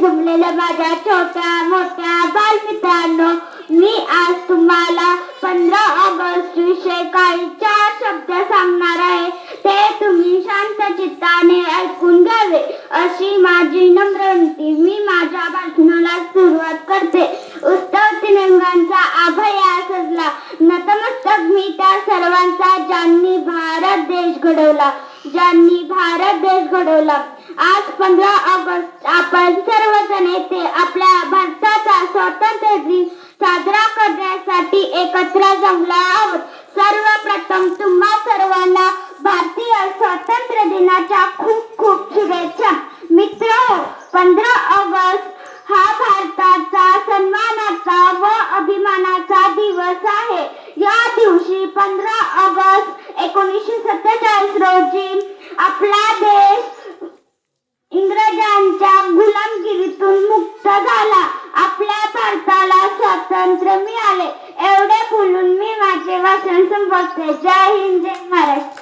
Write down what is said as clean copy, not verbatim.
जमलेल्या माझ्या छोट्या मोठ्या बालमित्रांनो, मी आज तुम्हाला 15 ऑगस्ट विषयी काही 4 शब्द सांगणार आहे. ते तुम्ही शांत चित्ताने ऐकून घ्यावे अशी माझी नम्र विनंती. मी माझ्या भाषणाला सुरुवात करते. उत्सव तिरंगाचा आभया सजला, नतमस्तक मी त्या सर्वांचा ज्यांनी भारत देश घडवला. आज 15 ऑगस्ट आपण सर्वजण येथे आपल्या भारताचा स्वातंत्र्य दिन साजरा करण्यासाठी एकत्र जमलो आहोत. सर्वप्रथम तुम्हा सर्वांना भारतीय स्वातंत्र्य दिनाच्या खूप खूप शुभेच्छा. मित्रहो, 15 ऑगस्ट हा भारताचा सन्मानाचा व अभिमानाचा दिवस आहे. या दिवशी 15 ऑगस्ट 1947 रोजी आपला देश इंग्रजांच्या गुलामगिरीतून मुक्त झाला. आपल्या भारताला स्वातंत्र्य मिळाले. एवढे बोलून मी माझे भाषण संपवते. जय हिंद, जय महाराष्ट्र.